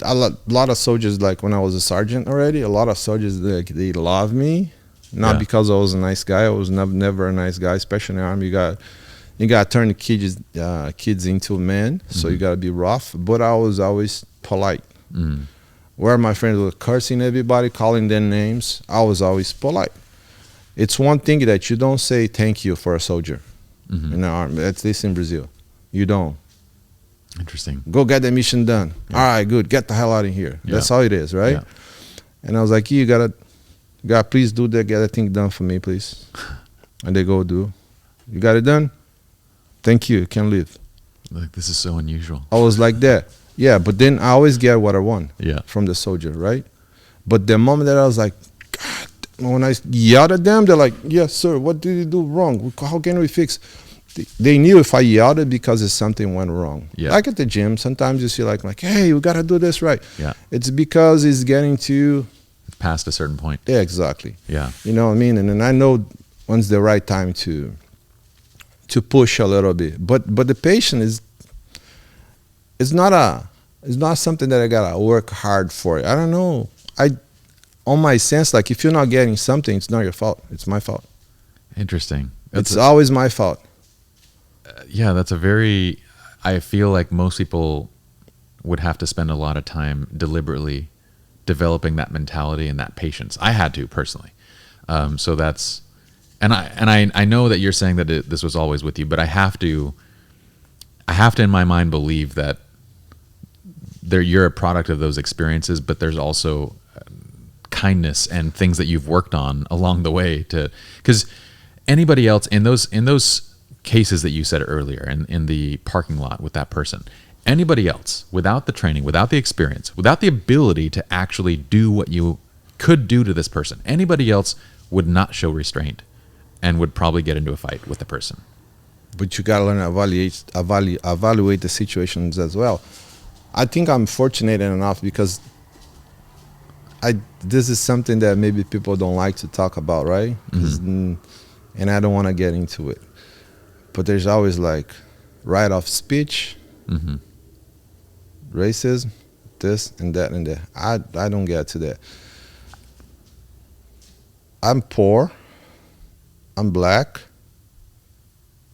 lot of soldiers, like when I was a sergeant already, a lot of soldiers, they love me, not because I was a nice guy. I was never a nice guy, especially in the army. You got to turn the kids into men, so you got to be rough. But I was always polite. Where my friends were cursing everybody, calling their names, I was always polite. It's one thing that you don't say thank you for a soldier in the army, at least in Brazil. You don't. Interesting. Go get the mission done. Yeah. All right, good. Get the hell out of here. Yeah. That's how it is, right? Yeah. And I was like, you gotta please do that. Get that thing done for me, please. And they go do. You got it done? Thank you. You can leave. Like, this is so unusual. I was like that. Yeah, but then I always get what I want from the soldier, right? But the moment that I was like, God, when I yelled at them, they're like, yes, sir, what did you do wrong? How can we fix? They knew if I yelled it because something went wrong. Yeah. Like at the gym, sometimes you see like, hey, we got to do this right. Yeah. It's because it's getting to... Past a certain point. Yeah, exactly. Yeah. You know what I mean? And then I know when's the right time to push a little bit. But the patient is not something that I gotta work hard for. I don't know. On my sense, like if you're not getting something, it's not your fault. It's my fault. Interesting. It's always my fault. Yeah, that's a very... I feel like most people would have to spend a lot of time deliberately developing that mentality and that patience. I had to personally. So that's... And I know that you're saying that this was always with you, but I have to in my mind believe that you're a product of those experiences, but there's also kindness and things that you've worked on along the way because anybody else in those cases that you said earlier in the parking lot with that person, anybody else without the training, without the experience, without the ability to actually do what you could do to this person, anybody else would not show restraint and would probably get into a fight with the person. But you gotta learn to evaluate the situations as well. I think I'm fortunate enough because this is something that maybe people don't like to talk about, right? And I don't want to get into it. But there's always like right of speech, racism, this and that and that. I don't get to that. I'm poor. I'm black.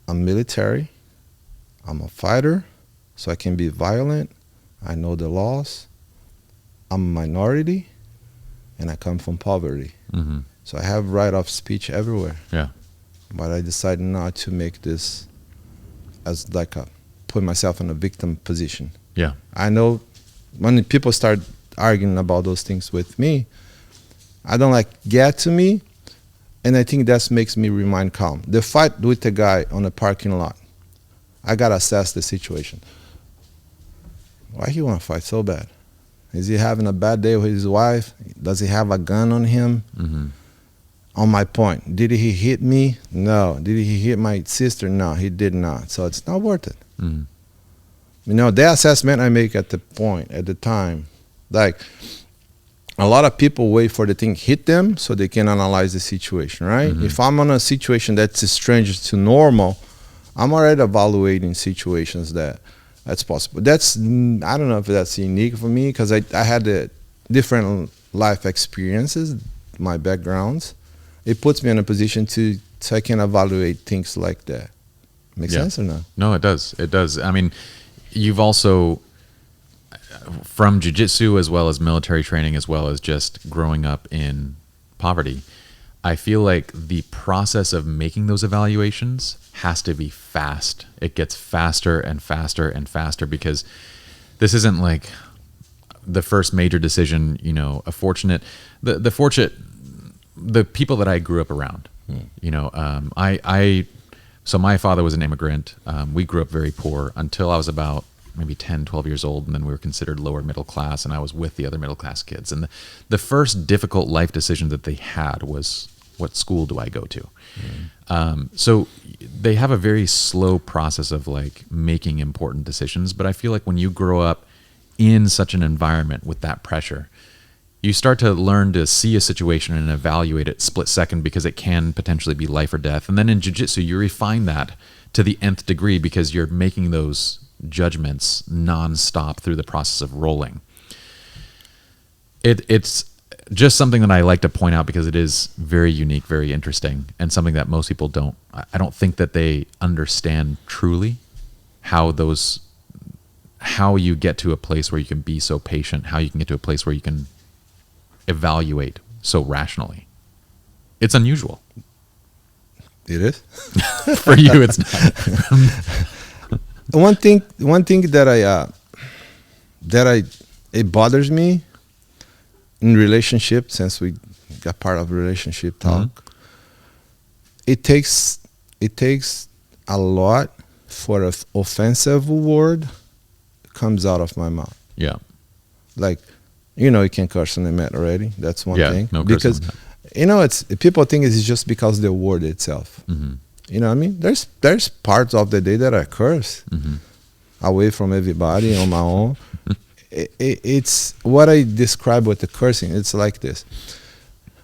I'm military. I'm a fighter, so I can be violent. I know the laws. I'm a minority, and I come from poverty. So I have right of speech everywhere. Yeah. But I decided not to make this as like put myself in a victim position. Yeah. I know when people start arguing about those things with me, I don't like get to me, and I think that makes me remain calm. The fight with the guy on the parking lot, I gotta assess the situation. Why he want to fight so bad? Is he having a bad day with his wife? Does he have a gun on him? On my point, did he hit me? No. Did he hit my sister? No, he did not. So it's not worth it. You know, the assessment I make at the time, like a lot of people wait for the thing hit them so they can analyze the situation, right? If I'm on a situation that's strange to normal, I'm already evaluating situations that's possible. I don't know if that's unique for me because I had the different life experiences, my backgrounds. It puts me in a position so I can evaluate things like that. Make sense or not? No, it does. It does. I mean, you've also, from jiu-jitsu as well as military training, as well as just growing up in poverty, I feel like the process of making those evaluations has to be fast. It gets faster and faster and faster because this isn't like the first major decision, you know, the people that I grew up around, you know, so my father was an immigrant. We grew up very poor until I was about maybe 10, 12 years old. And then we were considered lower middle class, and I was with the other middle class kids. And the first difficult life decision that they had was, what school do I go to? So they have a very slow process of like making important decisions. But I feel like when you grow up in such an environment with that pressure, you start to learn to see a situation and evaluate it split second because it can potentially be life or death. And then in jiu-jitsu, you refine that to the nth degree because you're making those judgments nonstop through the process of rolling. It's just something that I like to point out because it is very unique, very interesting, and something that most people don't. I don't think that they understand truly how you get to a place where you can be so patient, how you can get to a place where you can evaluate so rationally. It's unusual. It is. For you, it's not. One thing that it bothers me in relationship, since we got part of relationship talk. Mm-hmm. It takes a lot for an offensive word comes out of my mouth. Yeah. Like, you can curse on the mat already. That's one thing. No because it's people think it's just because the word itself. Mm-hmm. You know what I mean? There's parts of the day that I curse away from everybody on my own. It's what I describe with the cursing. It's like this.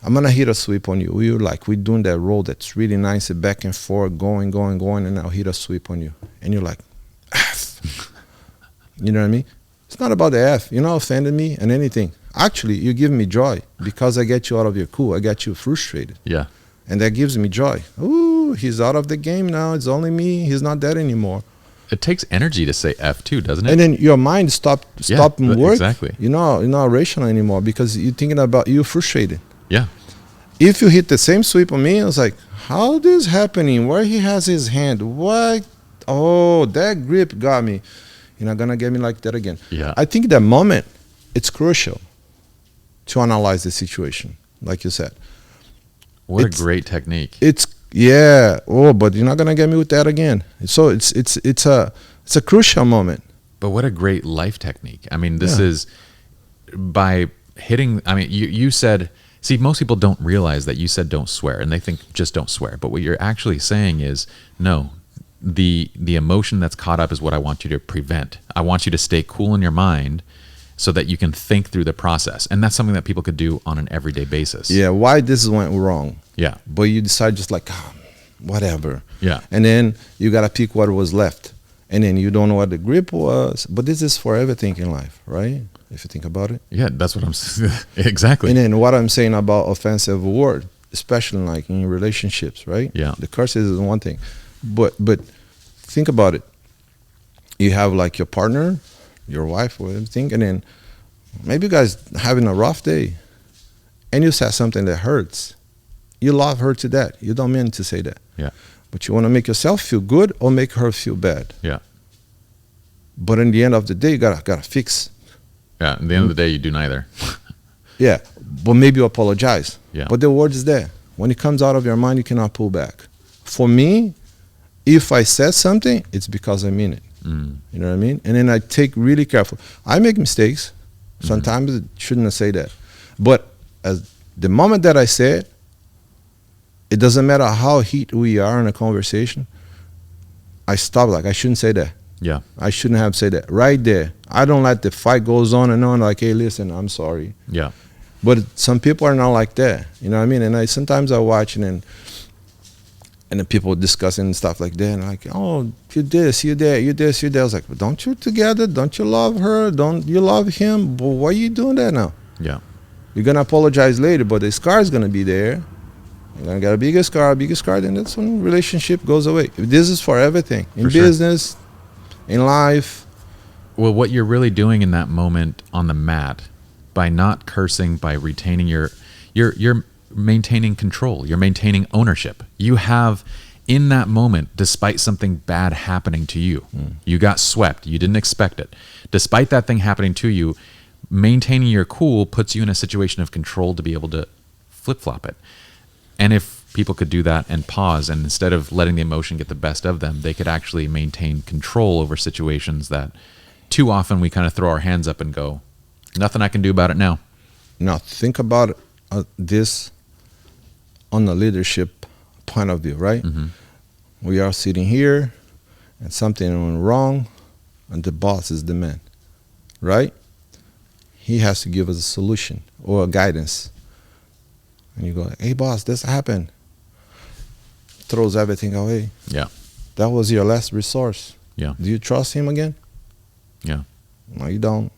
I'm gonna hit a sweep on you. We're doing that roll that's really nice, back and forth, going, and I'll hit a sweep on you, and you're like, F. You know what I mean? It's not about the F. You're not offending me and anything. Actually, you give me joy because I get you out of your cool. I got you frustrated. Yeah. And that gives me joy. Ooh, he's out of the game now. It's only me. He's not that anymore. It takes energy to say F too, doesn't it? And then your mind stop work. Exactly. You're not rational anymore because you're thinking about you frustrated. Yeah. If you hit the same sweep on me, I was like, how this happening? Where he has his hand? What? Oh, that grip got me. You're not gonna get me like that again. Yeah. I think that moment, it's crucial to analyze the situation, like you said. What a great technique. But you're not gonna get me with that again. So it's a crucial moment. But what a great life technique. I mean, this is by hitting. I mean, you said. See, most people don't realize that you said don't swear, and they think just don't swear. But what you're actually saying is no. The emotion that's caught up is what I want you to prevent. I want you to stay cool in your mind so that you can think through the process. And that's something that people could do on an everyday basis. Yeah, why this went wrong. Yeah. But you decide just like, whatever. Yeah. And then you got to pick what was left. And then you don't know what the grip was. But this is for everything in life, right? If you think about it. Yeah, that's what I'm saying. Exactly. And then what I'm saying about offensive word, especially like in relationships, right? Yeah. The curses is one thing. But think about it. You have like your partner, your wife or everything, and then maybe you guys having a rough day and you said something that hurts. You love her to that. You don't mean to say that. Yeah. But you want to make yourself feel good or make her feel bad. Yeah. But in the end of the day, you gotta fix. Yeah. At the end of the day, you do neither. Yeah. But maybe you apologize. Yeah. But the word is there. When it comes out of your mind, you cannot pull back. For me, if I said something, it's because I mean it. Mm. You know what I mean? And then I take really careful. I make mistakes. Sometimes I shouldn't have said that. But as the moment that I say it, it doesn't matter how heat we are in a conversation, I stop like, I shouldn't say that. Yeah. I shouldn't have said that. Right there. I don't let the fight goes on and on like, hey, listen, I'm sorry. Yeah. But some people are not like that. You know what I mean? And sometimes I watch and then people discussing stuff like that, and like, oh, you this, you that, you this, you that. I was like, well, don't you together? Don't you love her? Don't you love him? But why are you doing that now? Yeah. You're gonna apologize later, but the scar is gonna be there. You're gonna get a bigger scar, then that's when relationship goes away. This is for everything. In business, in life. Well, what you're really doing in that moment on the mat, by not cursing, by retaining you're maintaining control. You're maintaining ownership. You have, in that moment, despite something bad happening to you, you got swept. You didn't expect it. Despite that thing happening to you, maintaining your cool puts you in a situation of control to be able to flip-flop it. And if people could do that and pause, and instead of letting the emotion get the best of them, they could actually maintain control over situations that too often we kind of throw our hands up and go, nothing I can do about it now. Now, think about this on the leadership point of view, right? Mm-hmm. We are sitting here and something went wrong and the boss is the man, right? He has to give us a solution or a guidance. And you go, hey, boss, this happened. Throws everything away. Yeah. That was your last resource. Yeah. Do you trust him again? Yeah. No, you don't.